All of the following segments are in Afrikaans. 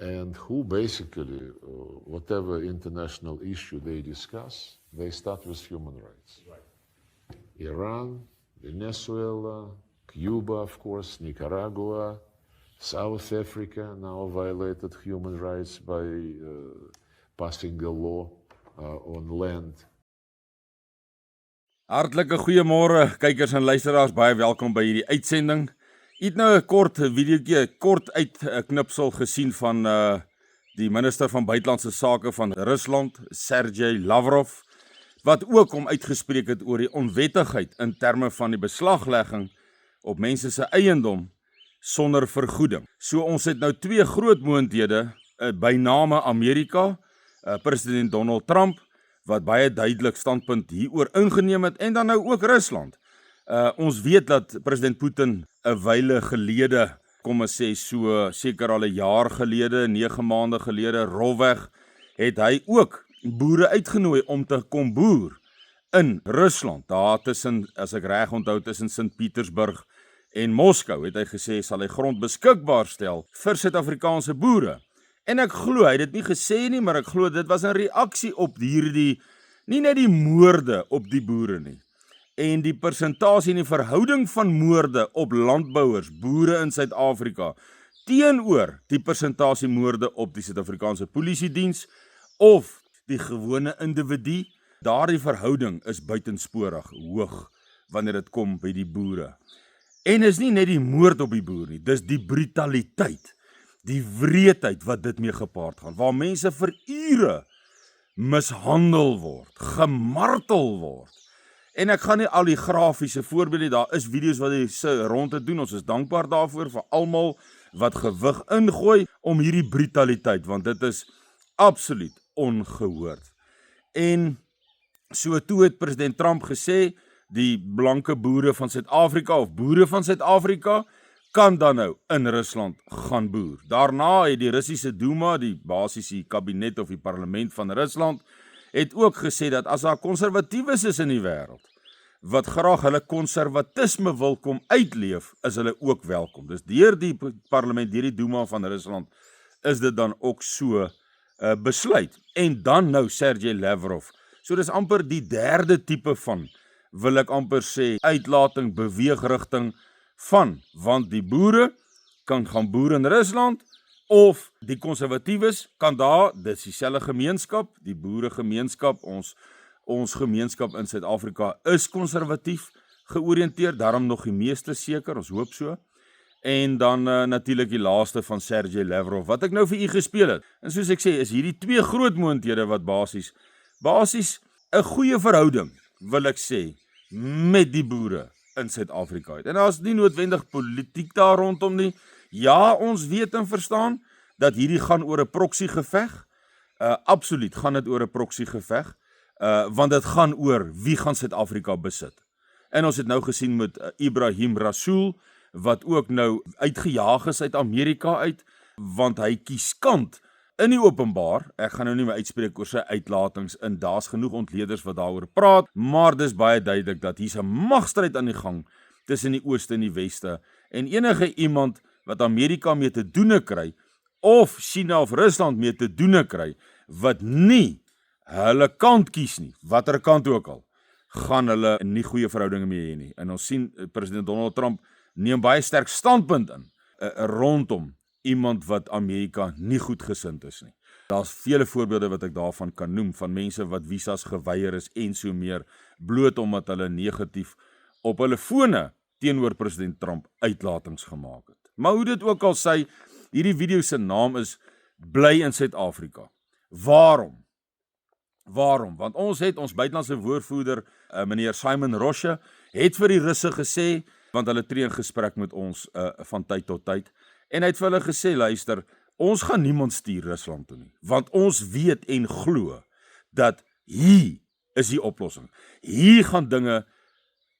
and who basically, whatever international issue they discuss, they start with human rights. Iran, Venezuela, Cuba, of course, Nicaragua, South Africa now violated human rights by passing a law on land. Hartlike goeiemôre kykers en luisteraars, baie welkom by hierdie uitsending. Ek het nou 'n kort videoetjie, kort uitknipsel gesien van die minister van buitelandse sake van Rusland, Sergey Lavrov, wat ook hom uitgespreek het oor die onwettigheid in terme van die beslaglegging op mense se eiendom sonder vergoeding. So ons het nou twee groot moondhede by name Amerika, president Donald Trump, wat baie duidelik standpunt hieroor ingeneem het, en dan nou ook Rusland. Ons weet dat president Putin 'n wyle gelede, kom ons sê so seker al 'n jaar gelede, 9 maande gelede, rolweg, het hy ook boere uitgenooi om te kom boer in Rusland. Daar tussen, as ek reg onthou, tussen Sint-Petersburg en Moskou, het hy gesê, sal hy grond beskikbaar stel vir Suid-Afrikaanse boere. En ek glo, hy het dit nie gesê nie, maar ek glo dit was 'n reaksie op hierdie, nie net die moorde op die boere nie, en die persentasie en die verhouding van moorde op landbouers, boere in Suid-Afrika, teenoor die persentasie moorde op die Suid-Afrikaanse polisiediens, of die gewone individu. Daardie verhouding is buitensporig hoog, wanneer dit kom by die boere. En is nie net die moord op die boer nie, dis die brutaliteit, die wreedheid wat dit mee gepaard gaan, waar mense vir ure mishandel word, gemartel word. En ek gaan nie al die grafiese voorbeelde, daar is video's wat hy se rond te doen, ons is dankbaar daarvoor vir almal wat gewig ingooi om hierdie brutaliteit, want dit is absoluut ongehoord. En so toe het president Trump gesê, die blanke boere van Suid-Afrika of boere van Suid-Afrika kan dan nou in Rusland gaan boer. Daarna het die Russiese Duma, die basies die kabinet of die parlement van Rusland, het ook gesê dat as daar konservatiewes is in die wêreld, wat graag hulle konservatisme wil kom uitleef, is hulle ook welkom. Dus deur die parlement, deur die Duma van Rusland, is dit dan ook so besluit. En dan nou Sergey Lavrov. So dis amper die derde tipe van, wil ek amper sê, uitlating, beweegrigting van, want die boere kan gaan boer in Rusland, of die konservatiewes kan daar, dis dieselfde gemeenskap, die boeregemeenskap, ons gemeenskap in Suid-Afrika is konservatief georiënteerd, daarom nog die meeste seker, ons hoop so. En dan natuurlik die laaste van Sergey Lavrov, wat ek nou vir u gespeel het. En soos ek sê, is hierdie twee groot moondhede wat basies 'n goeie verhouding, wil ek sê, met die boere in Suid-Afrika het. En daar is nie noodwendig politiek daar rondom nie. Ja, ons weet en verstaan dat hierdie gaan oor 'n proxy geveg. Absoluut gaan dit oor 'n proxy geveg, want dit gaan oor wie gaan Suid-Afrika besit. En ons het nou gesien met Ibrahim Rasool, wat ook nou uitgejaag is uit Amerika uit, want hy kies kant in die openbaar. Ek gaan nou nie my uitspreek oor sy uitlatings in, daar's genoeg ontleeders wat daaroor praat, maar dis baie duidelik dat hier's 'n magstryd aan die gang tussen die ooste en die weste, en enige iemand wat Amerika mee te doene kry, of China of Rusland mee te doene kry, wat nie hulle kant kies nie, watter kant ook al, gaan hulle nie goeie verhoudinge mee hê nie. En ons sien president Donald Trump neem baie sterk standpunt in rondom iemand wat Amerika nie goedgesind is nie. Daar's vele voorbeelde wat ek daarvan kan noem, van mense wat visas geweier is en so meer, bloot omdat hulle negatief op hulle fone teenoor president Trump uitlatings gemaak het. Maar hoe dit ook al sy, hierdie video se naam is Bly in Suid-Afrika. Waarom? Want ons het ons buitelandse woordvoerder, meneer Simon Roshe, het vir die Russe gesê, want hulle tree in gesprek met ons van tyd tot tyd, en hy het vir hulle gesê, luister, ons gaan niemand stuur Rusland toe nie, want ons weet en glo dat hier is die oplossing. Hier gaan dinge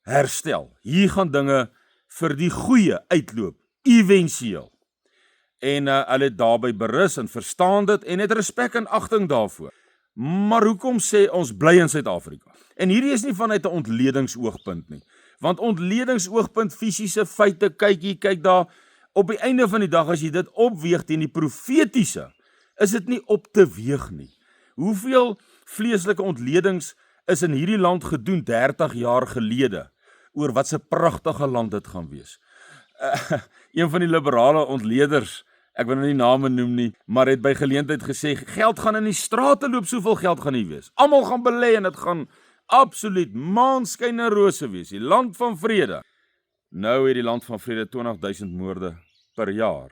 herstel. Hier gaan dinge vir die goeie uitloop, eventueel. En hulle het daarby berus en verstaan dit en het respek en agting daarvoor. Maar hoekom sê ons bly in Suid-Afrika? En hierdie is nie vanuit 'n ontledingsoogpunt nie. Want ontledingsoogpunt, fisiese feite, kyk daar, op die einde van die dag, as jy dit opweeg teen die profetiese is dit nie op te weeg nie. Hoeveel vleeslike ontledings is in hierdie land gedoen 30 jaar gelede, oor wat 'n pragtige land dit gaan wees. Een van die liberale ontleders, ek wil nou nie name noem nie, maar het by geleentheid gesê, geld gaan in die strate loop, soveel geld gaan nie wees. Almal gaan belê en dit gaan absoluut maanskyn en rose wees, die land van vrede. Nou het die land van vrede 20.000 moorde per jaar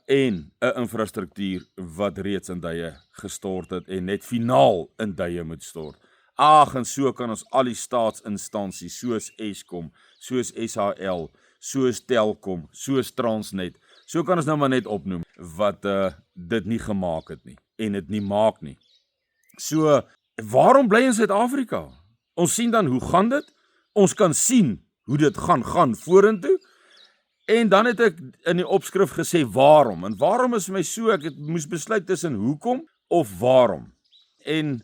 en 'n infrastruktuur wat reeds in duie gestort het en net finaal in duie moet stort. Ag, en so kan ons al die staatsinstansies soos Eskom, soos SHL, soos Telkom, soos Transnet, so kan ons nou maar net opnoem wat dit nie gemaak het nie en dit nie maak nie. So, waarom bly in Suid-Afrika? Ons sien dan hoe gaan dit? Ons kan sien hoe dit gaan vorentoe. En dan het ek in die opskrif gesê waarom. En waarom is my so, ek moes besluit tussen hoekom of waarom. En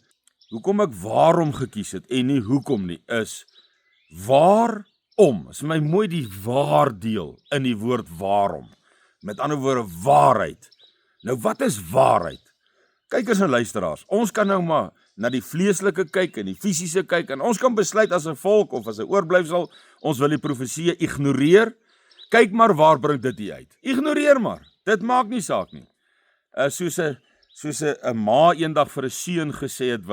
hoekom ek waarom gekies het en nie hoekom nie, is waarom. Is my mooi die waardeel in die woord waarom. Met ander woorde, waarheid. Nou wat is waarheid? Kykers en luisteraars, ons kan nou maar na die vleeslike kyk en die fisiese kyk en ons kan besluit as 'n volk of as 'n oorblyfsel, ons wil die profeseë ignoreer. Kyk maar waar bring dit u uit. Ignoreer maar. Dit maak nie saak nie. Soos 'n ma eendag vir 'n seun gesê het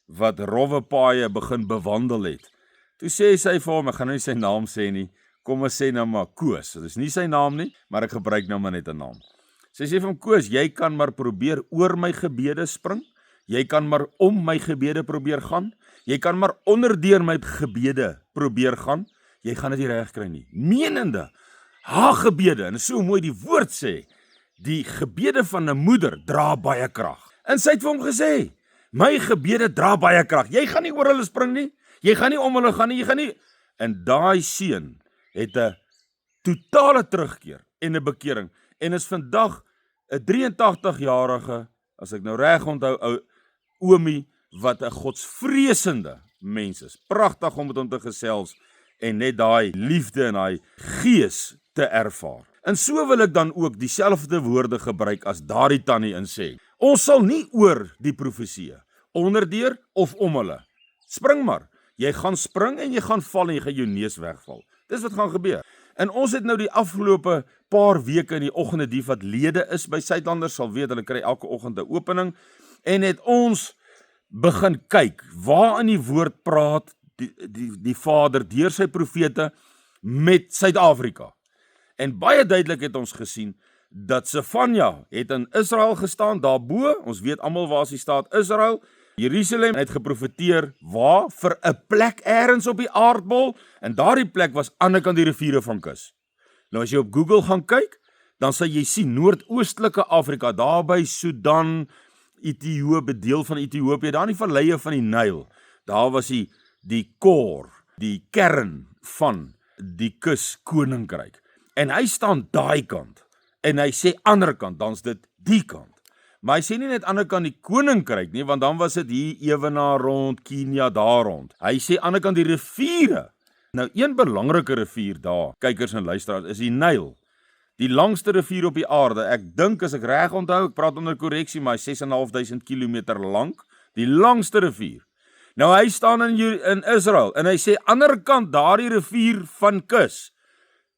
wat rowwe paaie begin bewandel het. Toe sê sy vir hom, ek gaan nou nie sy naam sê nie, kom ons sê nou maar Koos. Dit is nie sy naam nie, maar ek gebruik nou maar net 'n naam. Sy sê vir hom, Koos, jy kan maar probeer oor my gebede spring. Jy kan maar om my gebede probeer gaan. Jy kan maar onderdeur my gebede probeer gaan. Jy gaan dit nie reg kry nie. Menende, haar gebede, en so mooi die woord sê, die gebede van 'n moeder dra baie krag. En sy het vir hom gesê, my gebede dra baie krag. Jy gaan nie oor hulle spring nie. Jy gaan nie om hulle gaan nie. Jy gaan nie. En daai seun het 'n totale terugkeer en 'n bekering. En is vandag 'n 83-jarige, as ek nou reg onthou, oomie wat 'n godsvreesende mens is. Pragtig om met hom te gesels en net daai liefde en daai gees te ervaar. En so wil ek dan ook dieselfde woorde gebruik as daardie tannie in sê. Ons sal nie oor die profeseë, onderdeur of om hulle. Spring maar. Jy gaan spring en jy gaan val en jy gaan jou neus wegval. Dis wat gaan gebeur. En ons het nou die afgelope paar weke in die oggende, die wat lede is by Suidlanders sal weet, hulle kry elke oggend 'n opening, en het ons begin kyk, waar in die woord praat die Vader deur sy profete met Suid-Afrika. En baie duidelik het ons gesien, dat Sefanja het in Israel gestaan, daarbo, ons weet almal waar is die staat Israel, Jerusalem het geprofeteer, waar? Vir 'n plek eers op die aardbol, en daardie plek was aan die kant die riviere van kus. Nou as jy op Google gaan kyk, dan sal jy sien noordoostelike Afrika, daar by Sudan, Ethiopië, deel van Ethiopië, daar in die valleie van die Nyl, daar was die core, die kern van die kus koninkryk. En hy staan daai kant, en hy sê ander kant, dan's dit die kant. Maar hy sê nie net ander kant die koninkryk nie, want dan was dit hier Ewenaar rond, Kenia daar rond. Hy sê ander kant die riviere. Nou een belangrike rivier daar, kykers en luisteraars, is die Nyl. Die langste rivier op die aarde. Ek dink as ek reg onthou, ek praat onder korreksie, maar hy 6.500 kilometer lank, die langste rivier. Nou hy staan in Israel en hy sê ander kant daardie rivier van kus,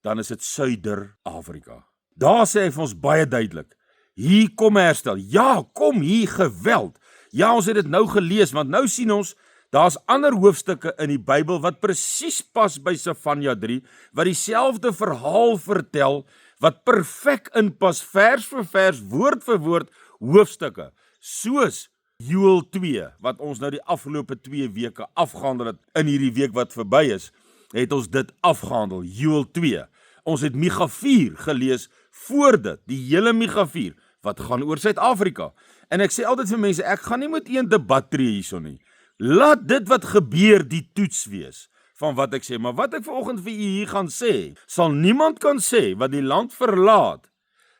dan is dit Suider-Afrika. Daar sê hy vir ons baie duidelik, hier kom herstel. Ja, kom hier geweld. Ja, ons het dit nou gelees, want nou sien ons, daar's ander hoofstukke in die Bybel wat presies pas by Sefanja 3, wat dieselfde verhaal vertel, wat perfek inpas, vers vir vers, woord vir woord, hoofstukke, soos Joël 2, wat ons nou die afgelope 2 weke afgehandel het, in hierdie week wat verby is, het ons dit afgehandel, Joël 2. Ons het Micha 4 gelees voor dit, die hele Micha 4, wat gaan oor Suid-Afrika. En ek sê altyd vir mense, ek gaan nie met een debat tree hierso nie. Laat dit wat gebeur die toets wees van wat ek sê, maar wat ek vanoggend vir u hier gaan sê, sal niemand kan sê wat die land verlaat,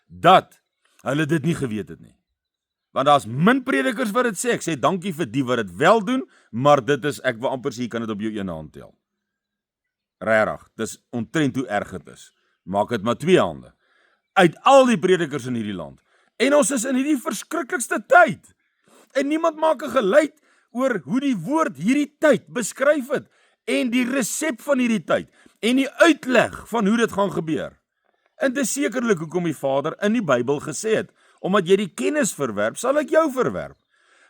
dat hulle dit nie geweet het nie. Want daar's min predikers wat dit sê, ek sê dankie vir die wat dit wel doen, maar dit is, ek wil amper sê, jy kan dit op jou een hand tel. Regtig, dis omtrent hoe erg dit is. Maak dit maar 2 hande. Uit al die predikers in hierdie land, En ons is in hierdie verskriklikste tyd. En niemand maak 'n geluid oor hoe die woord hierdie tyd beskryf het en die resep van hierdie tyd en die uitleg van hoe dit gaan gebeur. En dis sekerlik hoekom die Vader in die Bybel gesê het, omdat jy die kennis verwerp, sal ek jou verwerp.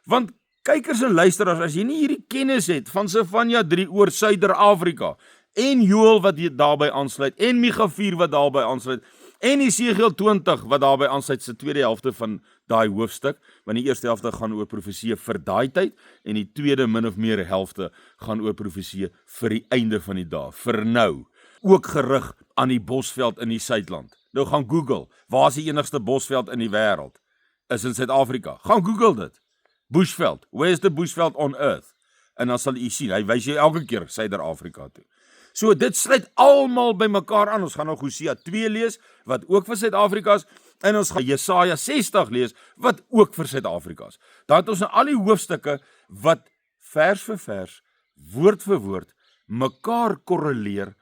Want kykers en luisteraars, as jy nie hierdie kennis het van Sefanja 3 oor Suider-Afrika en Joël wat hier daarbey aansluit en Micha 4 wat daarbey aansluit en Esegiel 20 wat daarbey aansluit se tweede helfte van daai hoofstuk, want die eerste helfte gaan oor profeseë vir daai tyd en die tweede min of meer helfte gaan oor profeseë vir die einde van die dae, vir nou. Ook gerig aan die bosveld in die Suidland. Nou gaan Google, waar is die enigste bosveld in die wêreld? Is in Suid-Afrika. Gaan Google dit. Bushveld, where is the bushveld on earth? En dan sal jy sien, hy wys jy elke keer Suider-Afrika toe. So dit sluit almal by mekaar aan. Ons gaan nog Hosea 2 lees, wat ook vir Suid-Afrika is, en ons gaan Jesaja 60 lees, wat ook vir Suid-Afrika is. Dan het ons nou al die hoofstukke wat vers vir vers, woord vir woord, mekaar korreleer,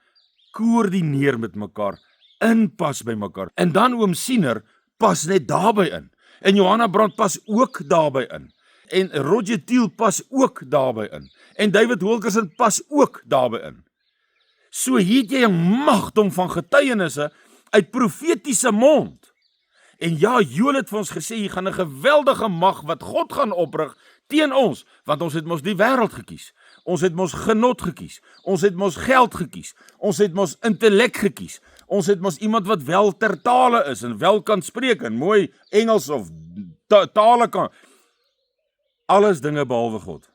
koördineer met mekaar, inpas by mekaar. En dan oom Siener pas net daarby in. En Johanna Brandt pas ook daarby in. En Roger Thiel pas ook daarby in. En David Wilkerson pas ook daarby in. So hier het jy 'n magdom van getuienisse uit profetiese mond. En ja, Joël het vir ons gesê, hier gaan 'n geweldige mag wat God gaan oprig teen ons, want ons het mos die wêreld gekies. Ons het mos genot gekies. Ons het mos geld gekies. Ons het mos intellek gekies. Ons het mos iemand wat wel ter tale is en wel kan spreek en mooi Engels of tale kan. Alles dinge behalwe God.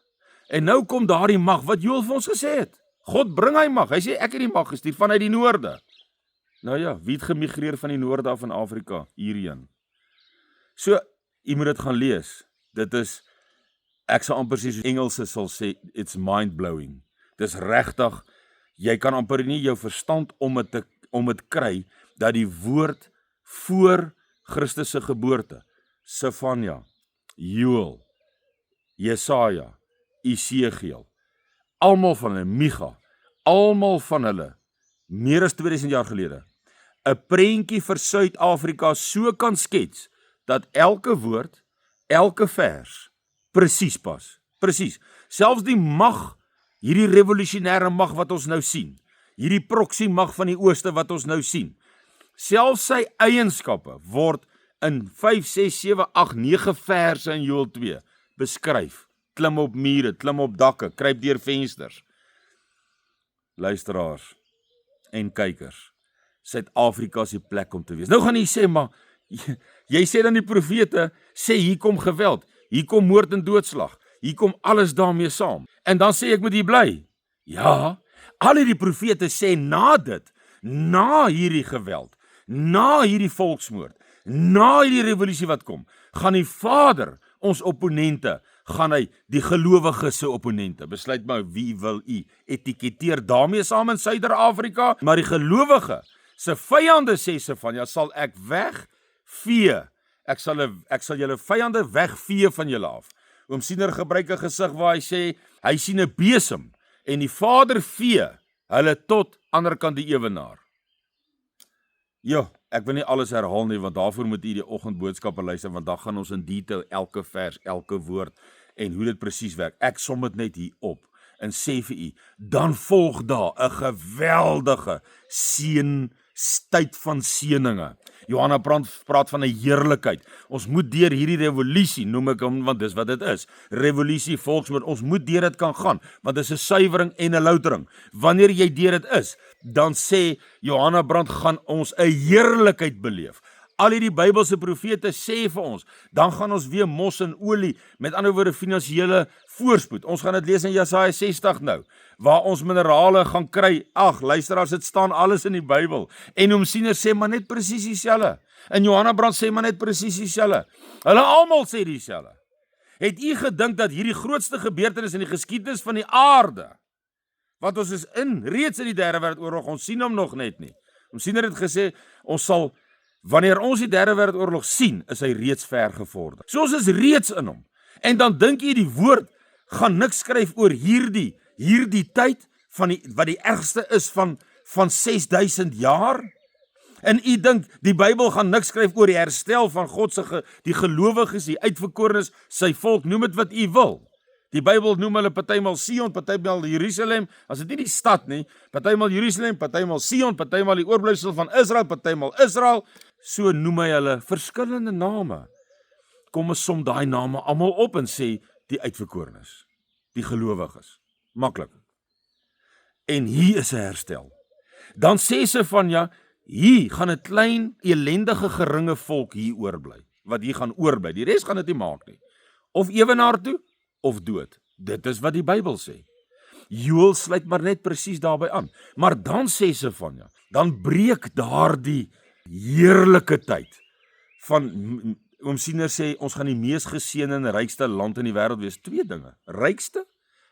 En nou kom daardie mag wat Joël vir ons gesê het. God bring hy mag. Hy sê ek het die mag gestuur vanuit die noorde. Nou ja, wie het gemigreer van die noorde af in Afrika hierheen? So, jy moet dit gaan lees. Dit is, ek sal amper sê, soos Engelse sal sê, it's mind-blowing. Dis regtig, jy kan amper nie jou verstand om het kry, dat die woord voor Christus se geboorte, Sefanja, Joël, Jesaja, Esegiel, almal van hulle, Micha, almal van hulle, meer as 2000 jaar gelede, 'n prentjie vir Suid-Afrika so kan skets, dat elke woord, elke vers, presies pas. Presies. Selfs die mag, hierdie revolusionêre mag wat ons nou sien, hierdie proxy mag van die ooste wat ons nou sien, selfs sy eienskappe word in 5, 6, 7, 8, 9 verse in Joël 2 beskryf. Klim op mure, klim op dakke, kruip deur vensters. Luisteraars en kykers, Suid-Afrika is die plek om te wees. Nou gaan jy sê, maar jy sê dan die profete, sê hier kom geweld, hier kom moord en doodslag, hier kom alles daarmee saam. En dan sê ek moet hier bly. Ja, al hierdie profete sê na dit, na hierdie geweld, na hierdie volksmoord, na hierdie revolusie wat kom, gaan die Vader ons opponente, gaan hy die gelowiges se opponente, besluit maar wie wil u etiketeer daarmee saam in Suider-Afrika, maar die gelowige se vyande sê Sefanja, sal ek wegvee. Ek sal julle vyande wegvee van julle af. Oom Siener gebruik 'n gesig waar hy sê, hy sien 'n besem en die Vader vee hulle tot ander kant die ewenaar. Ja, ek wil nie alles herhaal nie, want daarvoor moet u die oggendboodskappe luister, want dan gaan ons in detail elke vers, elke woord en hoe dit presies werk. Ek som dit net hier op en sê vir u, dan volg daar 'n geweldige tyd van seëninge. Johanna Brandt praat van 'n heerlikheid. Ons moet deur hierdie revolusie, noem ek hom, want dis wat dit is. Revolusie, volksmoord, ons moet deur dit kan gaan, want dit is 'n suiwering en 'n loutering. Wanneer jy deur dit is, dan sê Johanna Brandt, gaan ons 'n heerlikheid beleef. Al hierdie Bybelse profete sê vir ons, dan gaan ons weer mos en olie, met ander woorde finansiële voorspoed. Ons gaan dit lees in Jesaja 60 nou, waar ons minerale gaan kry. Ag, luisteraars, dit staan alles in die Bybel. En oom Siener sê maar net presies dieselfde. En Johanna Brandt sê maar net presies dieselfde. Hulle almal sê dieselfde. Het u gedink dat hierdie grootste gebeurtenis in die geskiedenis van die aarde, wat ons is reeds in die Derde Wêreldoorlog, ons sien hom nog net nie. Oom Siener het gesê, ons sal, wanneer ons die Derde Wêreldoorlog sien, is hy reeds ver gevorder. So ons is reeds in hom. En dan dink jy die woord gaan niks skryf oor hierdie tyd van wat die ergste is van 6000 jaar? En u dink, die Bybel gaan niks skryf oor die herstel van God se die gelowiges, die uitverkorenes, sy volk, noem dit wat u wil. Die Bybel noem hulle partymal Sion, partymal Jerusalem, as dit nie die stad nie, partymal Jerusalem, partymal Sion, partymal die oorblyfsel van Israel, partymal Israel, so noem hy hulle verskillende name. Kom ons som daai name almal op en sê die uitverkorenes, die gelowiges. Maklik. En hier is 'n herstel. Dan sê Sefanja, hier gaan 'n klein, elendige, geringe volk hier oorbly, wat hier gaan oorbly. Die res gaan dit nie maak nie. Of ewenaar toe, of dood. Dit is wat die Bybel sê. Joël sluit maar net presies daarby aan. Maar dan sê Sefanja, dan breek daardie heerlike tyd van, oom Siener sê, ons gaan die mees geseënde en rykste land in die wêreld wees. Twee dinge, rykste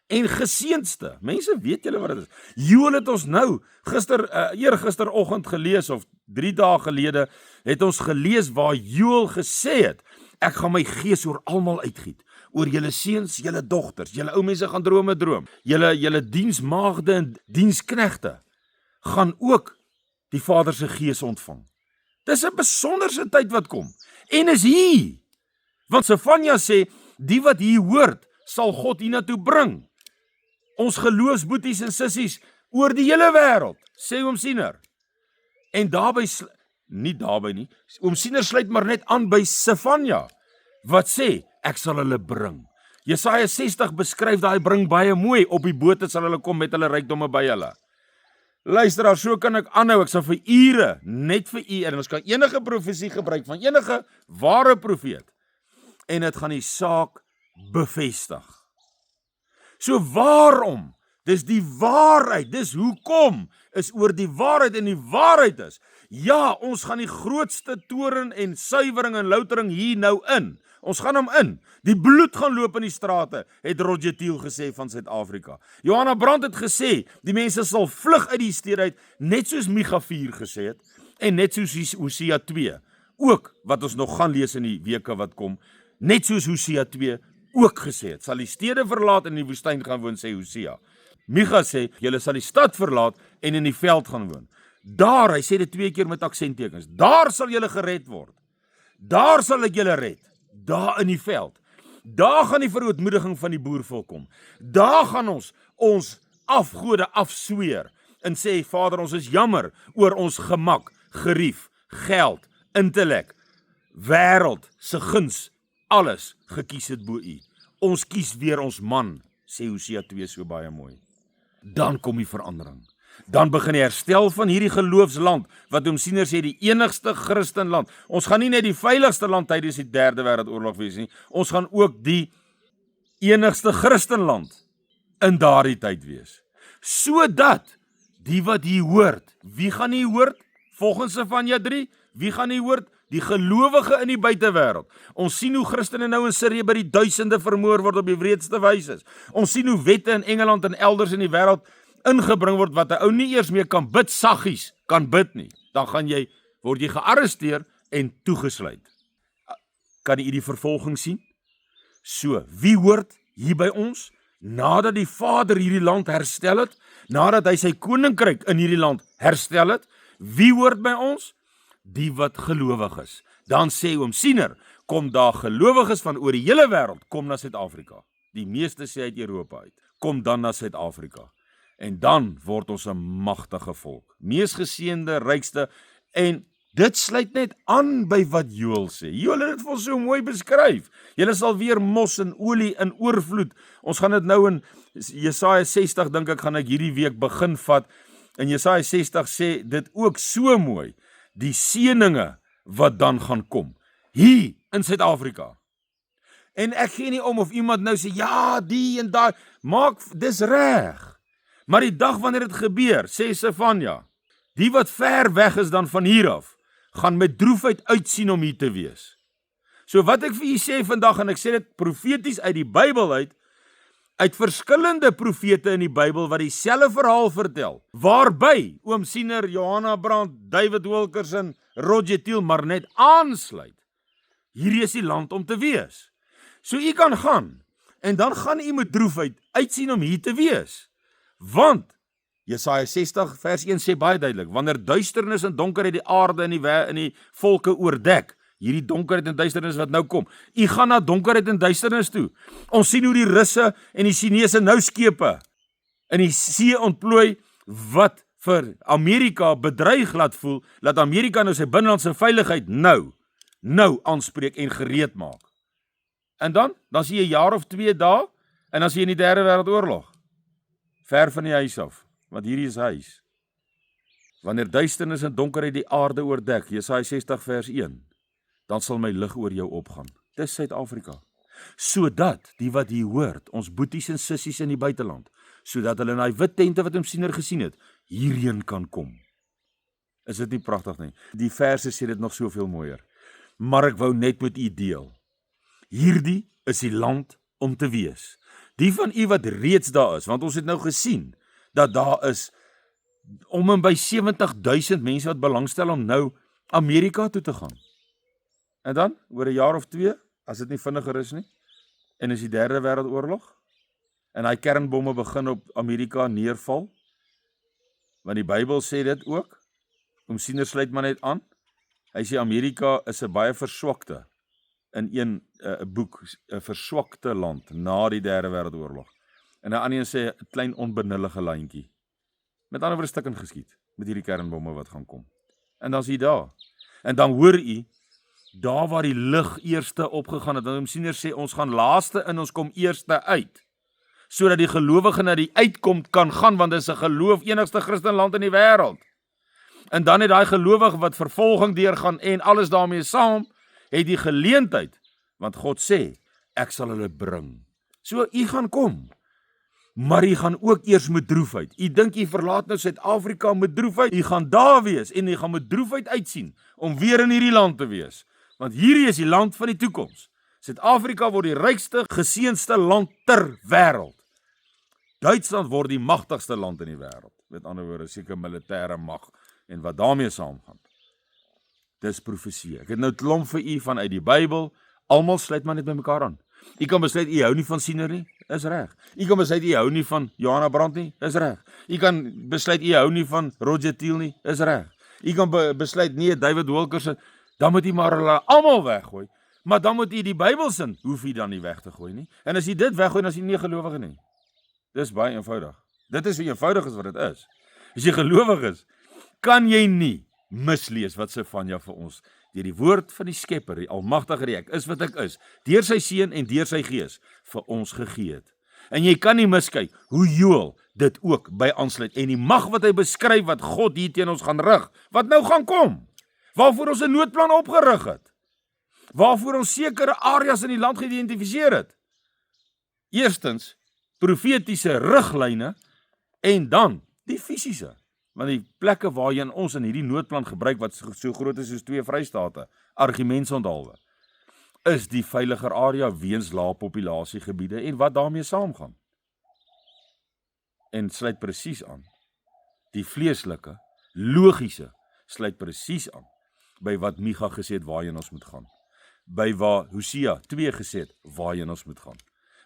en geseëndste. Mense, weet julle wat dit is? Joël het ons nou, eergisteroggend gelees, of 3 dae gelede, het ons gelees waar Joël gesê het, ek gaan my gees oor almal uitgiet, oor julle seuns, julle dogters, julle ou mense gaan drome droom, julle diensmaagde en diensknegte, gaan ook die Vader se gees ontvang. Dis 'n besonderse tyd wat kom, en is hier, want Sefanja sê, die wat hier hoort, sal God hiernatoe bring. Ons geloofsboeties en sissies oor die hele wêreld, sê oom Siener. En daarby nie, oom Siener sluit maar net aan by Sefanja, wat sê, ek sal hulle bring. Jesaja 60 beskryf daai bring baie mooi, op die bote sal hulle kom met hulle rykdomme by hulle. Luisteraar, so kan ek aanhou, ek sal vir ure, net vir u, en ons kan enige profesie gebruik, van enige ware profeet, en het gaan die saak bevestig. So waarom? Dis die waarheid, dis hoekom, is oor die waarheid, en die waarheid is, ja, ons gaan die grootste toren en suiwering en loutering hier nou in. Ons gaan hom in. Die bloed gaan loop in die strate, het Roger Thiel gesê van Suid-Afrika. Johanna Brandt het gesê, die mense sal vlug uit die stede uit, net soos Micha 4 gesê het, en net soos Hosea 2, ook wat ons nog gaan lees in die weke wat kom, net soos Hosea 2 ook gesê het, sal die stede verlaat en in die woestyn gaan woon, sê Hosea. Micha sê, julle sal die stad verlaat en in die veld gaan woon. Daar, hy sê dit 2 keer met aksenttekens, daar sal julle gered word. Daar sal ek julle red. Daar in die veld. Daar gaan die verootmoediging van die boervolk kom. Daar gaan ons afgode afsweer en sê, Vader, ons is jammer oor ons gemak, gerief, geld, intellek, wêreld, se guns, alles gekies het bo u. Ons kies weer ons man, sê Hosea 2 so baie mooi. Dan kom die verandering. Dan begin die herstel van hierdie geloofsland, wat oom Siener sê, die enigste Christenland. Ons gaan nie net die veiligste land tydens die 3de wêreldoorlog wees nie, ons gaan ook die enigste Christenland in daardie tyd wees. Sodat die wat hier hoort, wie gaan hier hoort? Volgens Sefanja 3, wie gaan hier hoort? Die gelowige in die buitewêreld. Ons sien hoe Christene nou in Sirië by die duisende vermoor word op die wreedste wyse. Ons sien hoe wette in Engeland en elders in die wêreld ingebring word wat 'n ou nie eers meer kan bid, saggies kan bid nie. Dan word jy gearresteer en toegesluit. Kan jy die vervolging sien? So, wie hoort hier by ons? Nadat die Vader hierdie land herstel het, nadat hy sy koninkryk in hierdie land herstel het, wie hoort by ons? Die wat gelowig is. Dan sê oom Siener, kom daar gelowiges van oor die hele wêreld, kom na Suid-Afrika. Die meeste sê uit Europa uit. Kom dan na Suid-Afrika. En dan word ons 'n magtige volk. Mees geseënde, rykste, en dit sluit net aan by wat Joël sê. Joël het dit vir ons so mooi beskryf. Julle sal weer mos en olie in oorvloed. Ons gaan dit nou in Jesaja 60, dink ek, gaan ek hierdie week begin vat. En Jesaja 60 sê dit ook so mooi. Die seëninge wat dan gaan kom. Hier in Suid-Afrika. En ek gee nie om of iemand nou sê, ja, die en daai, dis reg. Maar die dag wanneer dit gebeur, sê Sefanja, die wat ver weg is dan van hier af, gaan met droefheid uitsien om hier te wees. So wat ek vir julle sê vandag, en ek sê dit profeties uit die Bybel uit verskillende profete in die Bybel wat dieselfde verhaal vertel, waarby oom Siener, Johanna Brandt, David Wilkerson, Roger Thiel maar net aansluit. Hierdie is die land om te wees. So u kan gaan, en dan gaan u met droefheid uitsien om hier te wees. Want Jesaja 60 vers 1 sê baie duidelik, wanneer duisternis en donkerheid die aarde en die volke oordek, hierdie donkerheid en duisternis wat nou kom, u gaan na donkerheid en duisternis toe. Ons sien hoe die Russe en die Chinese nou skepe in die see ontplooi wat vir Amerika bedreig laat voel, laat Amerika nou sy binnelandse veiligheid nou aanspreek en gereed maak. En dan sien jy 'n jaar of 2 daar, en dan sien jy in die derde wêreldoorlog. Ver van die huis af, want hierdie is huis. Wanneer duisternis en donkerheid die aarde oordek, Jesaja 60 vers 1, dan sal my lig oor jou opgaan. Dis Suid-Afrika. Sodat die wat hier hoort, ons boeties en sissies in die buiteland, sodat hulle in daai wit tente wat hom siener gesien het, hierheen kan kom. Is dit nie pragtig nie? Die verse sê dit nog soveel mooier. Maar ek wou net met u deel. Hierdie is die land om te wees. Die van u wat reeds daar is, want ons het nou gesien, dat daar is om en by 70,000 mense wat belangstel om nou Amerika toe te gaan. En dan, oor 'n jaar of 2, as dit nie vinniger is nie, en is die derde wêreldoorlog, en hy kernbomme begin op Amerika neerval, want die Bybel sê dit ook, Siener sluit maar net aan, hy sê Amerika is 'n baie verswakte, in een boek, 'n verswakte land, na die derde wêreldoorlog, en 'n ander sê 'n klein onbenullige landjie, met ander woorde stik en geskiet, met hierdie kernbomme wat gaan kom, en dan is hy daar, en dan hoor u, daar waar die lig eerste opgegaan het, en Siener sê, ons gaan laaste in, ons kom eerste uit, sodat die gelowige na die uitkomt kan gaan, want dit is 'n geloof enigste Christenland in die wêreld. En dan het daai gelowige wat vervolging deurgaan en alles daarmee saam, het die geleentheid, want God sê, ek sal hulle bring. So, u gaan kom, maar u gaan ook eers met droefheid. U dink u verlaat nou Suid-Afrika met droefheid, u gaan daar wees en u gaan met droefheid uitsien, om weer in hierdie land te wees. Want hierdie is die land van die toekoms. Suid-Afrika word die rykste, geseënste land ter wêreld. Duitsland word die magtigste land in die wêreld. Met ander woorde, seker militêre mag en wat daarmee saamgaan. Dis profesie. Ek het nou klomp vir u vanuit die Bybel, almal sluit maar net by mekaar aan. U kan besluit u hou nie van Siener nie, is reg. U kan besluit u hou nie van Johanna Brandt nie, is reg. U kan besluit u hou nie van Roger Thiel nie, is reg. U kan besluit nee, David Wilkerson, dan moet u maar hulle almal weggooi. Maar dan moet u die Bybelsin, hoef u dan nie weg te gooi nie. En as u dit weggooi, dan is u nie gelowige nie. Dis baie eenvoudig. Dit is so eenvoudig as wat dit is. As jy gelowig is, kan jy nie mislees wat Sefanja vir ons deur die woord van die Skepper, die almagtige die ek is wat ek is, deur sy seun en deur sy gees vir ons gegee het. En jy kan nie miskyk hoe Joël dit ook by aansluit en die mag wat hy beskryf wat God hier teen ons gaan rig, wat nou gaan kom, waarvoor ons 'n noodplan opgerig het, waarvoor ons sekere areas in die land geïdentifiseer het. Eerstens profetiese riglyne en dan die fisiese. Want die plekke waarheen ons in hierdie noodplan gebruik wat so groot is soos 2 vrystate, argumentsondhalwe, is die veiliger area weens lae populasiegebiede en wat daarmee saamgaan. En sluit presies aan. Die vleeslike, logiese sluit presies aan by wat Micha gesê het waarheen ons moet gaan. By waar Hosea 2 gesê het waarheen ons moet gaan.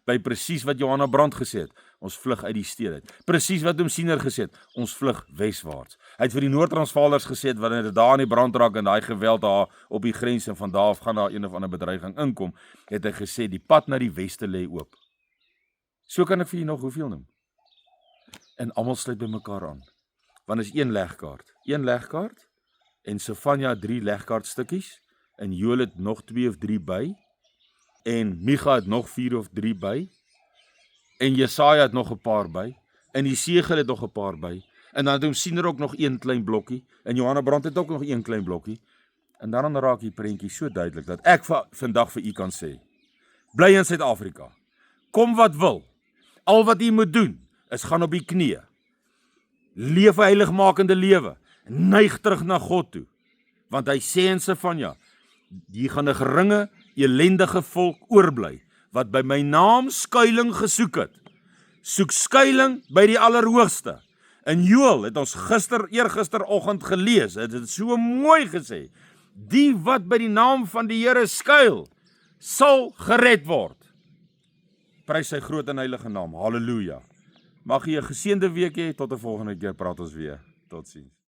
By presies wat Johanna Brandt gesê het, ons vlug uit die stede uit. Presies wat Siener gesê het, ons vlug weswaarts. Hy het vir die Noord-Transvaalers gesê het, wanneer dit daar in die brand raak en daai geweld daar op die grens en van daar af gaan daar een of ander bedreiging inkom, het hy gesê, die pad na die weste lê oop. So kan ek vir julle nog hoeveel noem. En almal sluit by mekaar aan. Want is een legkaart, en Sefanja 3 legkaartstukkies, en Joël het nog 2 of 3 by, en Micha het nog 4 of 3 by, en Jesaja het nog 'n paar by, en Jesegiel het nog 'n paar by, en dan het Siener ook nog 1 klein blokkie, en Johanna Brandt het ook nog 1 klein blokkie, en dan raak die prentjie so duidelik, dat ek vandag vir u kan sê, bly in Suid-Afrika, kom wat wil, al wat u moet doen, is gaan op die knieë, leef 'n heiligmakende lewe, neig terug na God toe, want hy sê in Sefanja, hier gaan 'n geringe, elendige volk oorbly, wat by my naam skuiling gesoek het. Soek skuiling by die Allerhoogste. En Joël het ons eergisteroggend gelees, het dit so mooi gesê, die wat by die naam van die Here skuil, sal gered word. Prys sy groot en heilige naam, halleluja. Mag jy 'n geseënde week hê, tot 'n volgende keer praat ons weer. Totsiens.